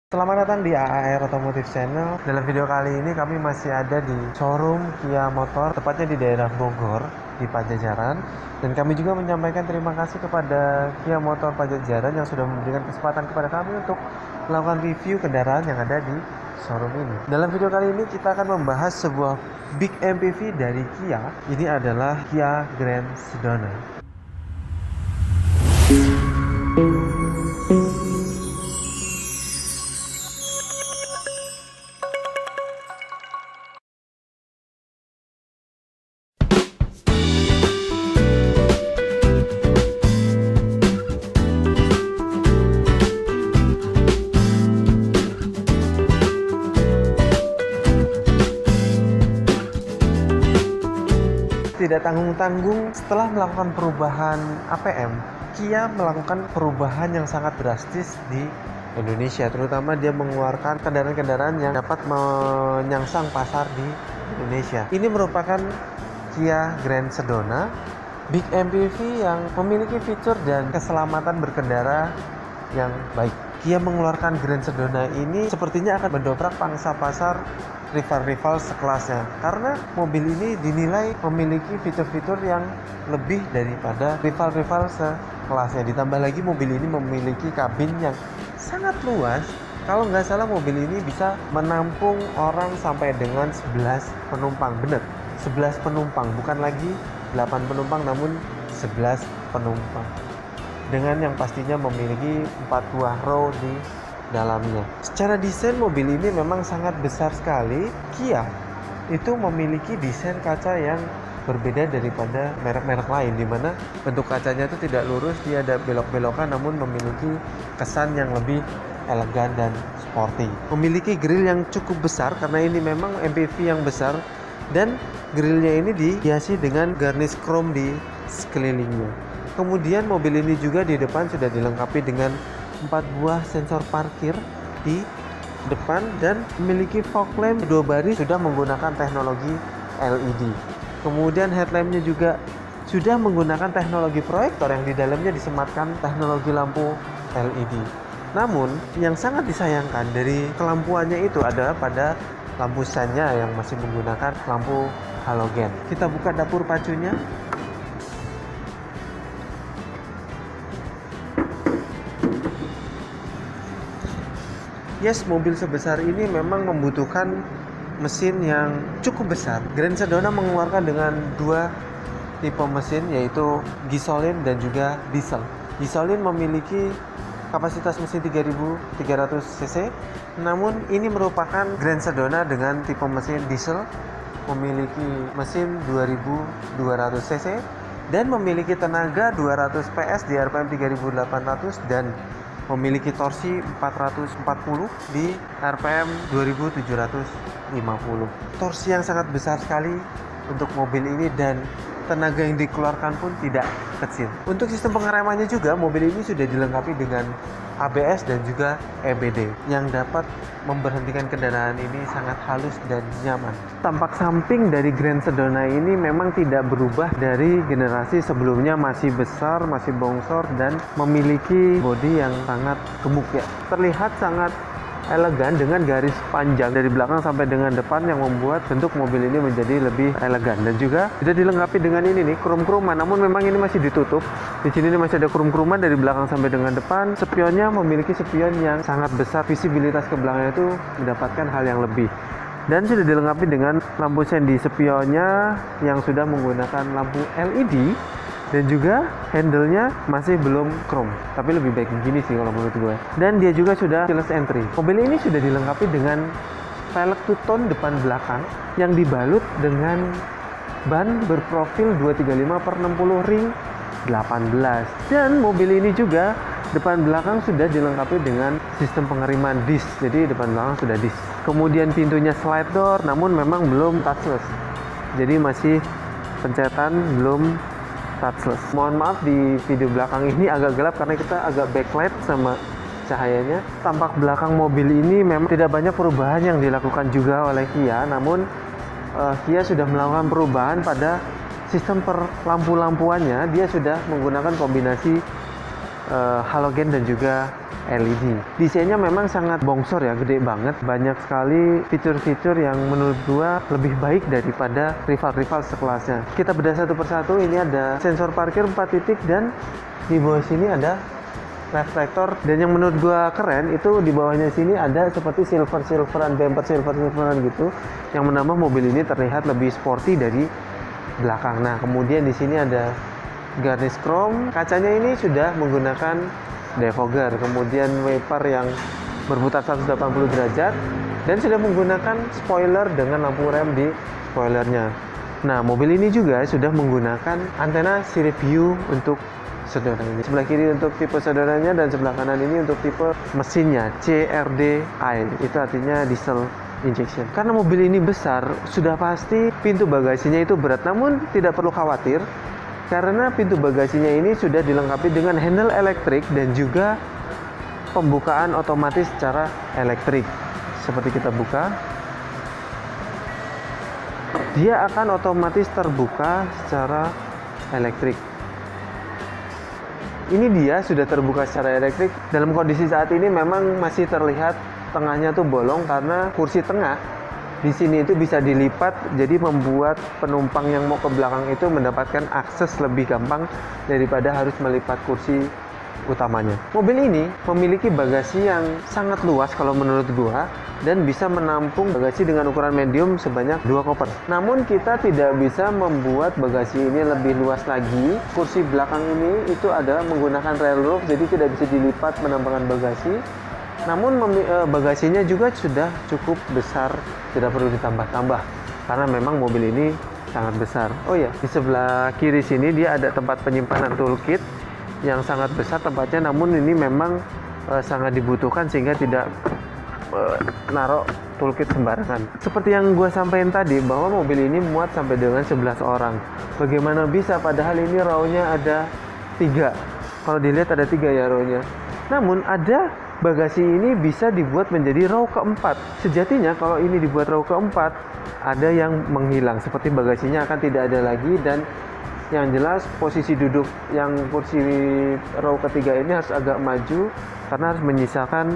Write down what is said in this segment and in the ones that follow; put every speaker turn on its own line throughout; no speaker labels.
Selamat datang di AAR Automotive Channel. Dalam video kali ini kami masih ada di showroom Kia Motor, tepatnya di daerah Bogor, di Pajajaran. Dan kami juga menyampaikan terima kasih kepada Kia Motor Pajajaran yang sudah memberikan kesempatan kepada kami untuk melakukan review kendaraan yang ada di showroom ini. Dalam video kali ini kita akan membahas sebuah big MPV dari Kia. Ini adalah Kia Grand Sedona. Tidak tanggung-tanggung, setelah melakukan perubahan APM, Kia melakukan perubahan yang sangat drastis di Indonesia. Terutama dia mengeluarkan kendaraan-kendaraan yang dapat menyangsang pasar di Indonesia. Ini merupakan Kia Grand Sedona, big MPV yang memiliki fitur dan keselamatan berkendara yang baik. Kia mengeluarkan Grand Sedona ini sepertinya akan mendobrak pangsa pasar rival-rival sekelasnya, karena mobil ini dinilai memiliki fitur-fitur yang lebih daripada rival-rival sekelasnya. Ditambah lagi mobil ini memiliki kabin yang sangat luas. Kalau nggak salah mobil ini bisa menampung orang sampai dengan 11 penumpang. Bener, 11 penumpang, bukan lagi 8 penumpang namun 11 penumpang. Dengan yang pastinya memiliki 4 buah row di dalamnya. Secara desain mobil ini memang sangat besar sekali. Kia itu memiliki desain kaca yang berbeda daripada merek-merek lain, di mana bentuk kacanya itu tidak lurus, dia ada belok-belokan namun memiliki kesan yang lebih elegan dan sporty. Memiliki grill yang cukup besar karena ini memang MPV yang besar, dan grillnya ini dihiasi dengan garnish chrome di sekelilingnya. Kemudian mobil ini juga di depan sudah dilengkapi dengan 4 buah sensor parkir di depan dan memiliki fog lamp 2 baris sudah menggunakan teknologi LED. Kemudian headlampnya juga sudah menggunakan teknologi proyektor yang di dalamnya disematkan teknologi lampu LED. Namun yang sangat disayangkan dari kelampuannya itu adalah pada lampu sannya yang masih menggunakan lampu halogen. Kita buka dapur pacunya. Yes, mobil sebesar ini memang membutuhkan mesin yang cukup besar. Grand Sedona mengeluarkan dengan 2 tipe mesin, yaitu gasolin dan juga diesel. Gasolin memiliki kapasitas mesin 3300 cc, namun ini merupakan Grand Sedona dengan tipe mesin diesel, memiliki mesin 2200 cc dan memiliki tenaga 200 PS di RPM 3800 dan memiliki torsi 440 di RPM 2750. Torsi yang sangat besar sekali untuk mobil ini dan tenaga yang dikeluarkan pun tidak kecil. Untuk sistem pengeremannya juga mobil ini sudah dilengkapi dengan ABS dan juga EBD yang dapat memberhentikan kendaraan ini sangat halus dan nyaman. Tampak samping dari Grand Sedona ini memang tidak berubah dari generasi sebelumnya, masih besar, masih bongsor dan memiliki bodi yang sangat gemuk ya. Terlihat sangat elegan dengan garis panjang dari belakang sampai dengan depan yang membuat bentuk mobil ini menjadi lebih elegan, dan juga sudah dilengkapi dengan ini nih krum-kruman, namun memang ini masih ditutup. Di sini masih ada krum-kruman dari belakang sampai dengan depan. Spionnya memiliki spion yang sangat besar, visibilitas ke belakangnya itu mendapatkan hal yang lebih. Dan sudah dilengkapi dengan lampu sen di spionnya yang sudah menggunakan lampu LED. Dan juga handle-nya masih belum chrome, tapi lebih baik begini sih kalau menurut gue. Dan dia juga sudah keyless entry. Mobil ini sudah dilengkapi dengan velg two-tone depan belakang yang dibalut dengan ban berprofil 235/60 ring 18. Dan mobil ini juga depan belakang sudah dilengkapi dengan sistem pengiriman disk, jadi depan belakang sudah disk. Kemudian pintunya slide door, namun memang belum touchless, jadi masih pencetan, belum touchless. Mohon maaf di video belakang ini agak gelap karena kita agak backlight sama cahayanya. Tampak belakang mobil ini memang tidak banyak perubahan yang dilakukan juga oleh Kia, namun Kia sudah melakukan perubahan pada sistem lampu-lampuannya. Dia sudah menggunakan kombinasi halogen dan juga LED. Desainnya memang sangat bongsor ya, gede banget. Banyak sekali fitur-fitur yang menurut gua lebih baik daripada rival-rival sekelasnya. Kita bedah satu persatu. Ini ada sensor parkir 4 titik dan di bawah sini ada reflektor. Dan yang menurut gua keren itu di bawahnya sini ada seperti silver-silveran, bumper silver-silveran gitu, yang menambah mobil ini terlihat lebih sporty dari belakang. Nah, kemudian di sini ada garnish chrome. Kacanya ini sudah menggunakan defogger, kemudian wiper yang berputar 180 derajat dan sudah menggunakan spoiler dengan lampu rem di spoilernya. Nah, mobil ini juga sudah menggunakan antena sirip view untuk sedotan ini. Sebelah kiri untuk tipe sedotannya dan sebelah kanan ini untuk tipe mesinnya, CRDI. Itu artinya diesel injection. Karena mobil ini besar, sudah pasti pintu bagasinya itu berat. Namun tidak perlu khawatir, karena pintu bagasinya ini sudah dilengkapi dengan handle elektrik dan juga pembukaan otomatis secara elektrik. Seperti kita buka, dia akan otomatis terbuka secara elektrik. Ini dia sudah terbuka secara elektrik. Dalam kondisi saat ini memang masih terlihat tengahnya tuh bolong karena kursi tengah di sini itu bisa dilipat, jadi membuat penumpang yang mau ke belakang itu mendapatkan akses lebih gampang daripada harus melipat kursi utamanya. Mobil ini memiliki bagasi yang sangat luas kalau menurut gua dan bisa menampung bagasi dengan ukuran medium sebanyak 2 koper. Namun kita tidak bisa membuat bagasi ini lebih luas lagi. Kursi belakang ini itu adalah menggunakan rail roof, jadi tidak bisa dilipat menambahkan bagasi. Namun bagasinya juga sudah cukup besar, tidak perlu ditambah-tambah karena memang mobil ini sangat besar. Oh ya, di sebelah kiri sini dia ada tempat penyimpanan toolkit yang sangat besar tempatnya, namun ini memang sangat dibutuhkan sehingga tidak naruh toolkit sembarangan. Seperti yang gue sampaikan tadi bahwa mobil ini muat sampai dengan 11 orang. Bagaimana bisa padahal ini row-nya ada 3. Kalau dilihat ada 3 ya row-nya. Namun ada bagasi ini bisa dibuat menjadi row keempat. Sejatinya kalau ini dibuat row keempat, ada yang menghilang, seperti bagasinya akan tidak ada lagi. Dan yang jelas posisi duduk yang kursi row ketiga ini harus agak maju karena harus menyisakan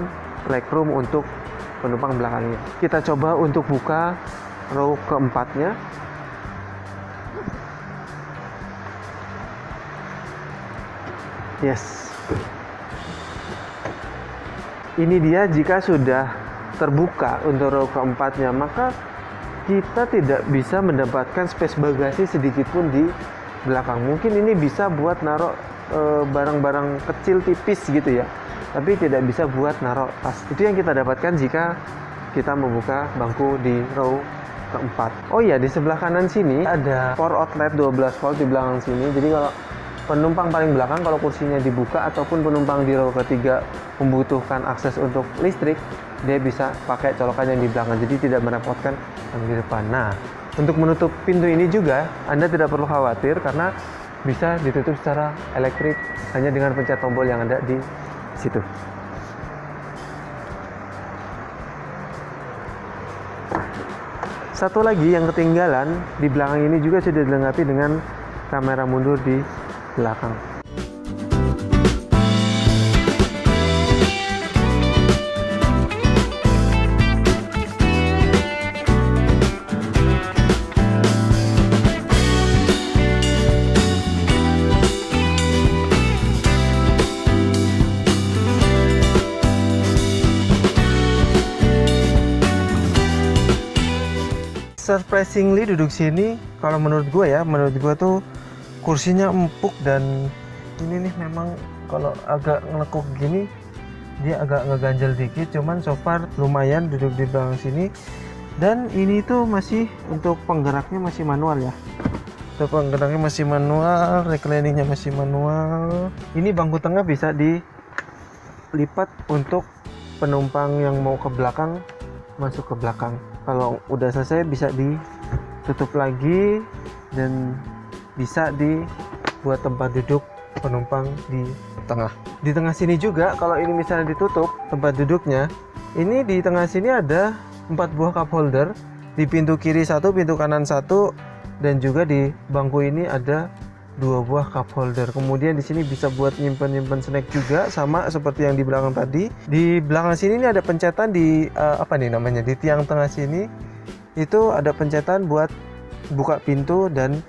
legroom untuk penumpang belakangnya. Kita coba untuk buka row keempatnya. Yes. Ini dia jika sudah terbuka untuk row keempatnya, maka kita tidak bisa mendapatkan space bagasi sedikit pun di belakang. Mungkin ini bisa buat naruh barang-barang kecil tipis gitu ya, tapi tidak bisa buat naruh tas. Itu yang kita dapatkan jika kita membuka bangku di row keempat. Oh iya, di sebelah kanan sini ada power outlet 12 volt di belakang sini. Jadi kalau penumpang paling belakang, kalau kursinya dibuka ataupun penumpang di row ketiga membutuhkan akses untuk listrik, dia bisa pakai colokan yang di belakang, jadi tidak merepotkan yang di depan. Nah, untuk menutup pintu ini juga Anda tidak perlu khawatir karena bisa ditutup secara elektrik hanya dengan pencet tombol yang ada di situ. Satu lagi yang ketinggalan, di belakang ini juga sudah dilengkapi dengan kamera mundur di belakang. Surprisingly duduk sini, kalau menurut gue ya, menurut gue tuh kursinya empuk dan ini nih memang kalau agak ngelekuk gini dia agak ngeganjel dikit, cuman so far lumayan duduk di belakang sini. Dan ini tuh masih untuk penggeraknya masih manual ya, untuk penggeraknya masih manual, recliningnya masih manual. Ini bangku tengah bisa dilipat untuk penumpang yang mau ke belakang masuk ke belakang. Kalau udah selesai bisa ditutup lagi dan bisa dibuat tempat duduk penumpang di tengah. Di tengah sini juga kalau ini misalnya ditutup tempat duduknya, ini di tengah sini ada 4 buah cup holder. Di pintu kiri 1, pintu kanan 1, dan juga di bangku ini ada 2 buah cup holder. Kemudian di sini bisa buat nyimpen snack juga, sama seperti yang di belakang tadi. Di belakang sini ini ada pencetan di apa nih namanya, di tiang tengah sini itu ada pencetan buat buka pintu dan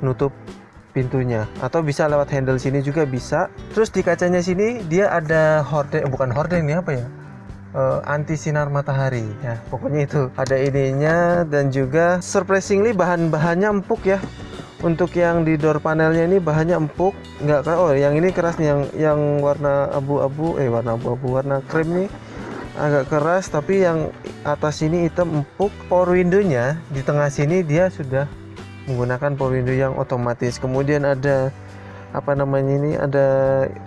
nutup pintunya, atau bisa lewat handle sini juga bisa. Terus di kacanya sini dia ada horden, bukan horden, ini apa ya, anti sinar matahari ya, pokoknya itu ada ininya. Dan juga surprisingly bahan-bahannya empuk ya. Untuk yang di door panelnya ini bahannya empuk, nggak keras. Oh, yang ini keras nih, yang warna abu-abu, warna krem nih agak keras, tapi yang atas ini hitam empuk. Power window-nya di tengah sini dia sudah menggunakan power window yang otomatis. Kemudian ada apa namanya ini, ada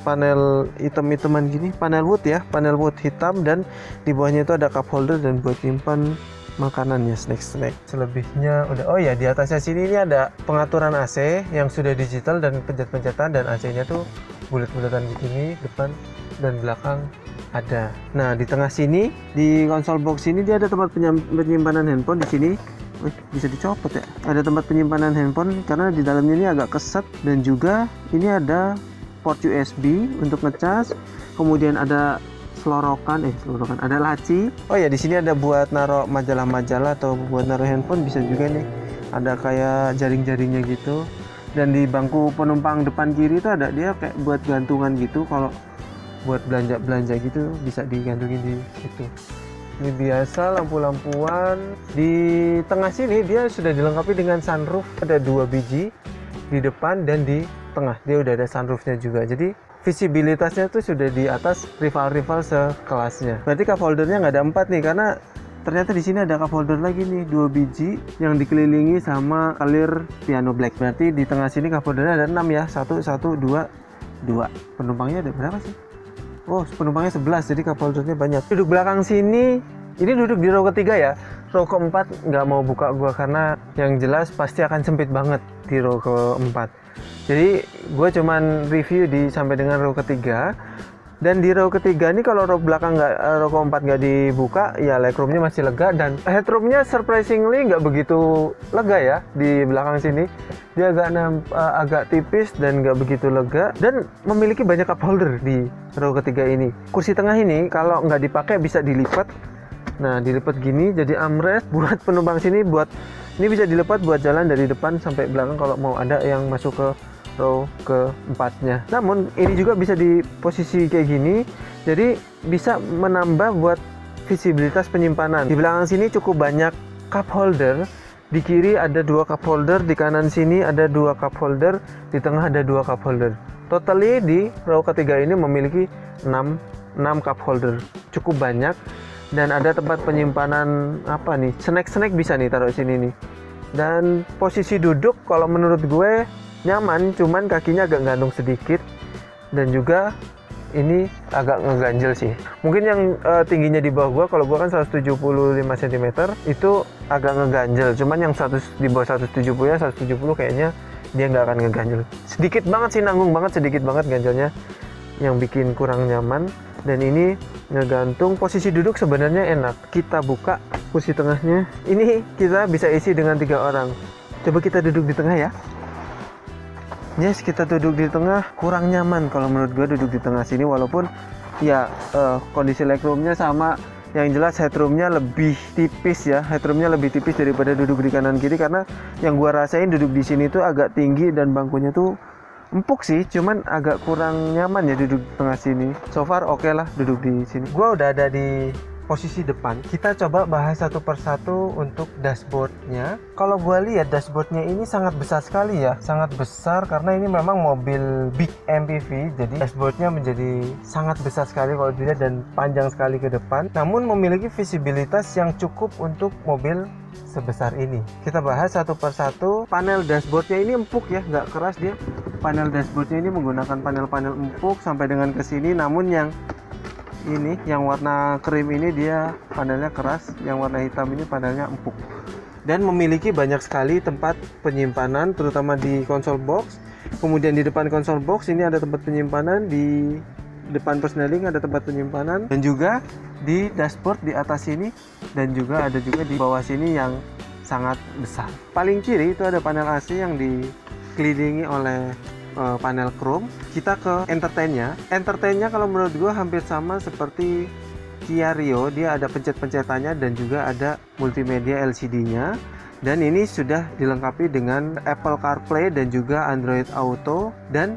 panel hitam-hitaman gini, panel wood ya, panel wood hitam, dan di bawahnya itu ada cup holder dan buat simpan makanannya, snack. Selebihnya udah. Oh ya, di atasnya sini ini ada pengaturan AC yang sudah digital dan pencet-pencetan, dan AC-nya tuh bulat-bulatan begini, depan dan belakang ada. Nah, di tengah sini di konsol box ini dia ada tempat penyimpanan handphone di sini. Bisa dicopot ya. Ada tempat penyimpanan handphone karena di dalamnya ini agak keset, dan juga ini ada port USB untuk ngecas. Kemudian ada selorokan, ada laci. Oh ya, di sini ada buat naruh majalah-majalah atau buat naruh handphone bisa juga nih. Ada kayak jaring-jaringnya gitu. Dan di bangku penumpang depan kiri itu ada dia kayak buat gantungan gitu, kalau buat belanja-belanja gitu bisa digantungin di situ. Ini biasa lampu-lampuan. Di tengah sini dia sudah dilengkapi dengan sunroof, ada 2 biji di depan dan di tengah. Dia udah ada sunroofnya juga. Jadi visibilitasnya tuh sudah di atas rival-rival sekelasnya. Berarti cup holdernya nggak ada 4 nih, karena ternyata di sini ada cup holder lagi nih, 2 biji yang dikelilingi sama clear piano black. Berarti di tengah sini cup holdernya ada 6 ya. 1, 2. Penumpangnya ada berapa sih? Oh, penumpangnya 11, jadi cup holdernya banyak. Duduk belakang sini, ini duduk di row ketiga ya. Row keempat nggak mau buka gua karena yang jelas pasti akan sempit banget di row keempat. Jadi gue cuman review sampai dengan row ketiga. Dan di row ketiga ini kalau row belakang row keempat nggak dibuka, ya legroomnya masih lega, dan headroomnya surprisingly nggak begitu lega ya. Di belakang sini dia agak tipis dan nggak begitu lega, dan memiliki banyak cup holder di row ketiga ini. Kursi tengah ini kalau nggak dipakai bisa dilipat. Nah, dilipat gini jadi armrest buat penumpang sini, ini bisa dilipat buat jalan dari depan sampai belakang kalau mau ada yang masuk ke row keempatnya. Namun ini juga bisa di posisi kayak gini, jadi bisa menambah buat visibilitas penyimpanan. Di belakang sini cukup banyak cup holder. Di kiri ada 2 cup holder, di kanan sini ada 2 cup holder, di tengah ada 2 cup holder. Totally di row ketiga ini memiliki 6 cup holder. Cukup banyak, dan ada tempat penyimpanan apa nih, snack bisa nih taruh sini nih. Dan posisi duduk kalau menurut gue nyaman, cuman kakinya agak gantung sedikit, dan juga ini agak ngeganjel sih. Mungkin yang tingginya di bawah gua, kalau gua kan 175 cm, itu agak ngeganjel. Cuman yang di bawah 170 ya, 170 kayaknya dia nggak akan ngeganjel. Sedikit banget sih, nanggung banget, sedikit banget ganjelnya yang bikin kurang nyaman. Dan ini ngegantung. Posisi duduk sebenarnya enak. Kita buka kursi tengahnya. Ini kita bisa isi dengan 3 orang. Coba kita duduk di tengah ya. Yes, kita duduk di tengah. Kurang nyaman kalau menurut gue duduk di tengah sini, walaupun ya kondisi legroomnya sama. Yang jelas headroomnya lebih tipis ya. Headroomnya lebih tipis daripada duduk di kanan kiri, karena yang gue rasain duduk di sini tuh agak tinggi dan bangkunya tuh empuk sih, cuman agak kurang nyaman ya duduk di tengah sini. So far oke lah duduk di sini. Gue udah ada di posisi depan. Kita coba bahas satu persatu untuk dashboardnya. Kalau gue lihat dashboardnya ini sangat besar sekali ya, sangat besar karena ini memang mobil big MPV. Jadi dashboardnya menjadi sangat besar sekali kalau dilihat dan panjang sekali ke depan. Namun memiliki visibilitas yang cukup untuk mobil sebesar ini. Kita bahas satu persatu. Panel dashboardnya ini empuk ya, nggak keras dia. Panel dashboardnya ini menggunakan panel-panel empuk sampai dengan ke sini. Namun yang ini yang warna krim ini dia panelnya keras, yang warna hitam ini panelnya empuk, dan memiliki banyak sekali tempat penyimpanan, terutama di konsol box. Kemudian di depan konsol box ini ada tempat penyimpanan, di depan persneling ada tempat penyimpanan, dan juga di dashboard di atas sini, dan juga ada juga di bawah sini yang sangat besar. Paling kiri itu ada panel AC yang di dikelilingi oleh panel chrome. Kita ke entertainnya. Entertainnya kalau menurut gua hampir sama seperti Kia Rio, dia ada pencet-pencetannya dan juga ada multimedia LCD-nya. Dan ini sudah dilengkapi dengan Apple CarPlay dan juga Android Auto dan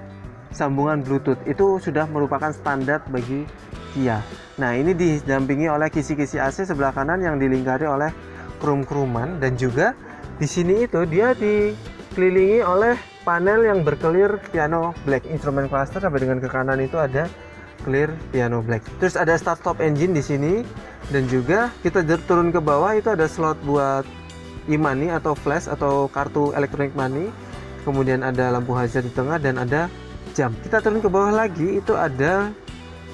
sambungan Bluetooth. Itu sudah merupakan standar bagi Kia. Nah, ini didampingi oleh kisi-kisi AC sebelah kanan yang dilingkari oleh krum-kruman, dan juga di sini itu dia dikelilingi oleh panel yang berkelir piano black. Instrument cluster sampai dengan ke kanan itu ada clear piano black. Terus ada start stop engine di sini, dan juga kita turun ke bawah itu ada slot buat e-money atau flash atau kartu elektronik money. Kemudian ada lampu hazard di tengah dan ada jam. Kita turun ke bawah lagi itu ada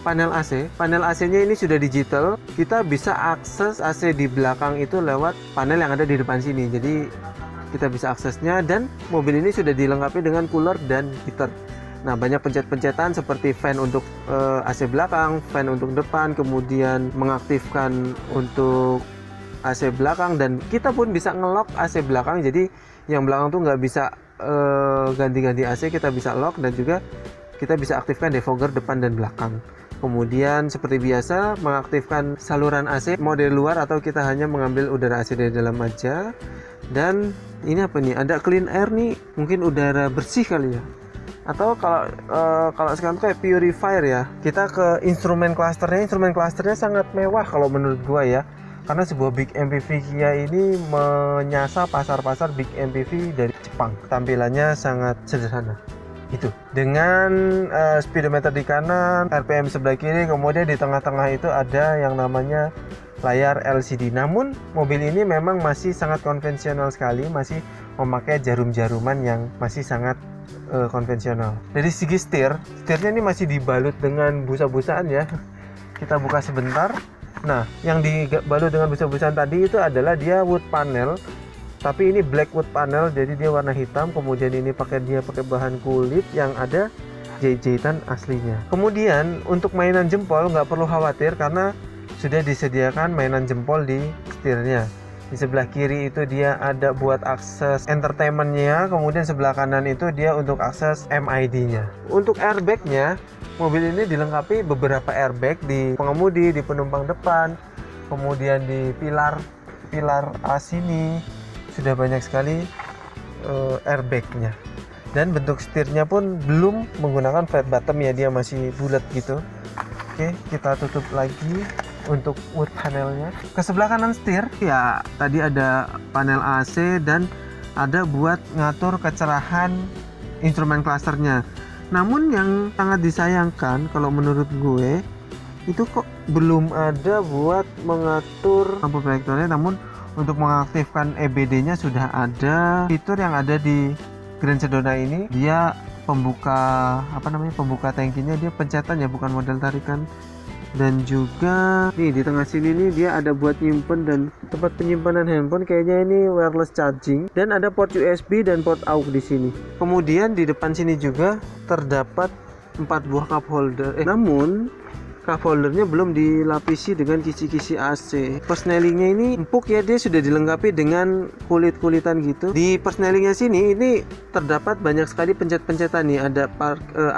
panel AC. Panel AC-nya ini sudah digital. Kita bisa akses AC di belakang itu lewat panel yang ada di depan sini. Jadi kita bisa aksesnya, dan mobil ini sudah dilengkapi dengan cooler dan heater. Nah, banyak pencet-pencetan seperti fan untuk AC belakang, fan untuk depan, kemudian mengaktifkan untuk AC belakang, dan kita pun bisa ngelock AC belakang. Jadi yang belakang tuh nggak bisa ganti-ganti AC, kita bisa lock, dan juga kita bisa aktifkan defogger depan dan belakang. Kemudian seperti biasa mengaktifkan saluran AC mode luar, atau kita hanya mengambil udara AC dari dalam aja. Dan ini apa nih? Ada clean air nih, mungkin udara bersih kali ya. Atau kalau sekarang tuh kayak purifier ya. Kita ke instrumen clusternya. Instrumen clusternya sangat mewah kalau menurut gua ya. Karena sebuah big MPV Kia ini menyasar pasar-pasar big MPV dari Jepang. Tampilannya sangat sederhana. Itu dengan speedometer di kanan, RPM sebelah kiri, kemudian di tengah-tengah itu ada yang namanya layar LCD. Namun mobil ini memang masih sangat konvensional sekali, masih memakai jarum-jaruman yang masih sangat konvensional. Dari segi setirnya ini masih dibalut dengan busa-busaan ya. Kita buka sebentar. Nah, yang dibalut dengan busa-busaan tadi itu adalah dia wood panel, tapi ini black wood panel, jadi dia warna hitam. Kemudian ini pakai bahan kulit yang ada jahit-jahitan aslinya. Kemudian untuk mainan jempol nggak perlu khawatir karena sudah disediakan mainan jempol di setirnya. Di sebelah kiri itu dia ada buat akses entertainmentnya, kemudian sebelah kanan itu dia untuk akses MID-nya. Untuk airbagnya, mobil ini dilengkapi beberapa airbag di pengemudi, di penumpang depan, kemudian di pilar A sini sudah banyak sekali airbagnya. Dan bentuk setirnya pun belum menggunakan flat bottom ya, dia masih bulat gitu. Oke, kita tutup lagi untuk wood panelnya. Ke sebelah kanan setir ya, tadi ada panel AC dan ada buat ngatur kecerahan instrumen clusternya. Namun yang sangat disayangkan kalau menurut gue itu kok belum ada buat mengatur lampu proyektornya. Namun untuk mengaktifkan EBD-nya sudah ada. Fitur yang ada di Grand Sedona ini dia pembuka pembuka tangkinya, dia pencetan ya, bukan model tarikan. Dan juga nih di tengah sini nih dia ada buat nyimpen dan tempat penyimpanan handphone, kayaknya ini wireless charging, dan ada port USB dan port AUX di sini. Kemudian di depan sini juga terdapat 4 buah cup holder. Namun cup holdernya belum dilapisi dengan kisi-kisi AC. Persnelingnya ini empuk ya, dia sudah dilengkapi dengan kulit-kulitan gitu. Di persnelingnya sini ini terdapat banyak sekali pencet-pencetan nih. Ada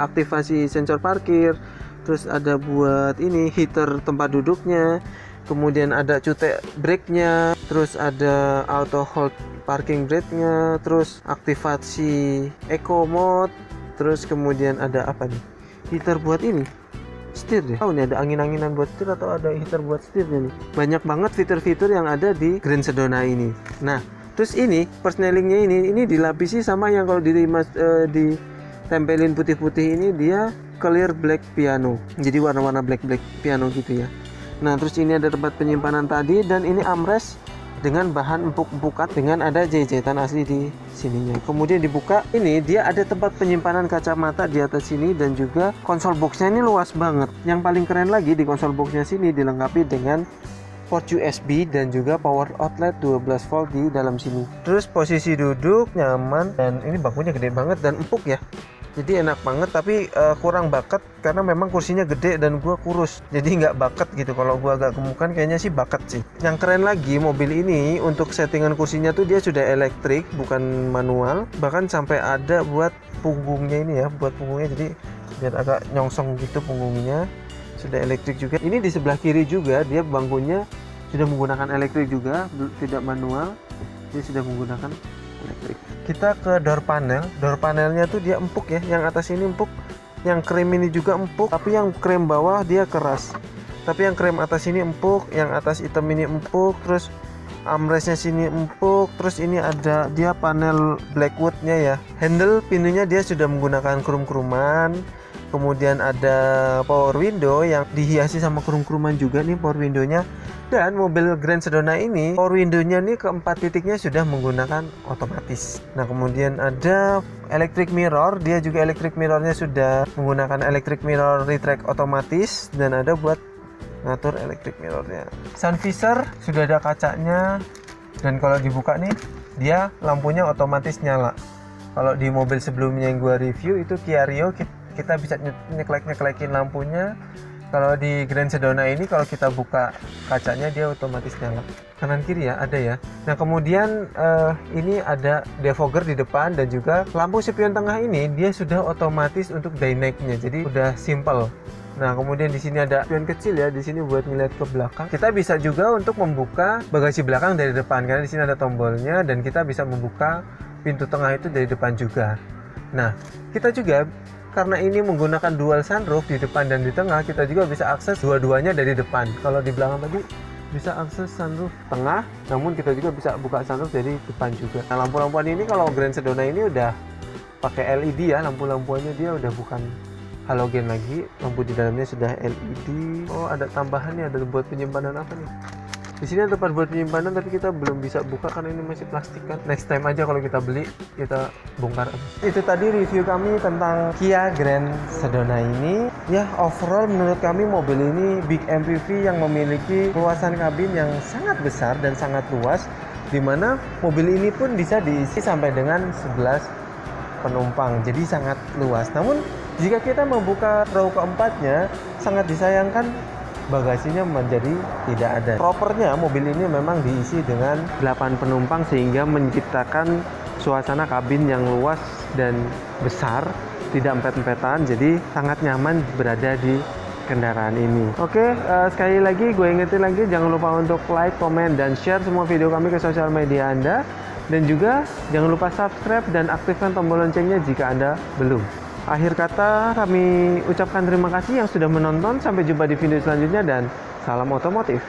aktivasi sensor parkir, terus ada buat ini heater tempat duduknya, kemudian ada cutek brake-nya, terus ada auto hold parking brake-nya, terus aktivasi eco mode, terus kemudian ada apa nih, heater buat ini setir deh. Oh, ini ada angin-anginan buat setir atau ada heater buat setirnya nih. Banyak banget fitur-fitur yang ada di Grand Sedona ini. Nah, terus ini persnelingnya ini dilapisi sama yang kalau ditempelin putih-putih ini dia clear black piano, jadi warna-warna black piano gitu ya. Nah, terus ini ada tempat penyimpanan tadi, dan ini armrest dengan bahan empuk-empukan dengan ada jahitan asli di sininya. Kemudian dibuka, ini dia ada tempat penyimpanan kacamata di atas sini, dan juga konsol boxnya ini luas banget. Yang paling keren lagi di konsol boxnya sini dilengkapi dengan port USB dan juga power outlet 12 volt di dalam sini. Terus posisi duduk nyaman, dan ini bangkunya gede banget dan empuk ya. Jadi enak banget, tapi kurang bakat karena memang kursinya gede dan gua kurus. Jadi nggak bakat gitu. Kalau gua agak gemukan kayaknya sih bakat sih. Yang keren lagi mobil ini untuk settingan kursinya tuh dia sudah elektrik, bukan manual. Bahkan sampai ada buat punggungnya ini ya, buat punggungnya jadi biar agak nyongsong gitu punggungnya. Sudah elektrik juga. Ini di sebelah kiri juga dia bangkunya sudah menggunakan elektrik juga, tidak manual. Dia sudah menggunakan elektrik. Kita ke door panel. Door panelnya tuh dia empuk ya. Yang atas ini empuk, yang krim ini juga empuk, tapi yang krim bawah dia keras. Tapi yang krim atas ini empuk, yang atas hitam ini empuk, terus armrestnya sini empuk, terus ini ada dia panel blackwoodnya ya. Handle pintunya dia sudah menggunakan krum-kruman. Kemudian ada power window yang dihiasi sama krum-kruman juga nih power windownya. Dan mobil Grand Sedona ini power window-nya nih keempat titiknya sudah menggunakan otomatis. Nah kemudian ada electric mirror, dia juga electric mirrornya sudah menggunakan electric mirror retract otomatis dan ada buat ngatur electric mirrornya. Sun visor sudah ada kacanya dan kalau dibuka nih dia lampunya otomatis nyala. Kalau di mobil sebelumnya yang gua review itu Kia Rio kita bisa nyeklek-nyeklekin lampunya. Kalau di Grand Sedona ini kalau kita buka kacanya dia otomatis nyala. Kanan kiri ya ada ya. Nah kemudian ini ada defogger di depan dan juga lampu spion tengah ini dia sudah otomatis untuk dynamic-nya. Jadi udah simple. Nah kemudian di sini ada spion kecil ya, di sini buat ngeliat ke belakang. Kita bisa juga untuk membuka bagasi belakang dari depan karena di sini ada tombolnya dan kita bisa membuka pintu tengah itu dari depan juga. Nah kita juga karena ini menggunakan dual sunroof di depan dan di tengah, kita juga bisa akses dua-duanya dari depan. Kalau di belakang tadi bisa akses sunroof tengah, namun kita juga bisa buka sunroof dari depan juga. Nah lampu-lampuan ini kalau Grand Sedona ini udah pakai LED ya, lampu-lampuannya dia udah bukan halogen lagi, lampu di dalamnya sudah LED. Oh ada tambahannya, ada buat penyimpanan apa nih? Di sini ada tempat buat penyimpanan tapi kita belum bisa buka karena ini masih plastik kan. Next time aja kalau kita beli kita bongkar. Itu tadi review kami tentang Kia Grand Sedona ini. Ya overall menurut kami mobil ini big MPV yang memiliki luasan kabin yang sangat besar dan sangat luas, dimana mobil ini pun bisa diisi sampai dengan 11 penumpang. Jadi sangat luas. Namun jika kita membuka row keempatnya sangat disayangkan bagasinya menjadi tidak ada. Propernya mobil ini memang diisi dengan 8 penumpang sehingga menciptakan suasana kabin yang luas dan besar, tidak empet-empetan, jadi sangat nyaman berada di kendaraan ini. Oke, sekali lagi gue ingetin lagi jangan lupa untuk like, comment, dan share semua video kami ke sosial media Anda, dan juga jangan lupa subscribe dan aktifkan tombol loncengnya jika Anda belum. Akhir kata kami ucapkan terima kasih yang sudah menonton. Sampai jumpa di video selanjutnya dan salam otomotif.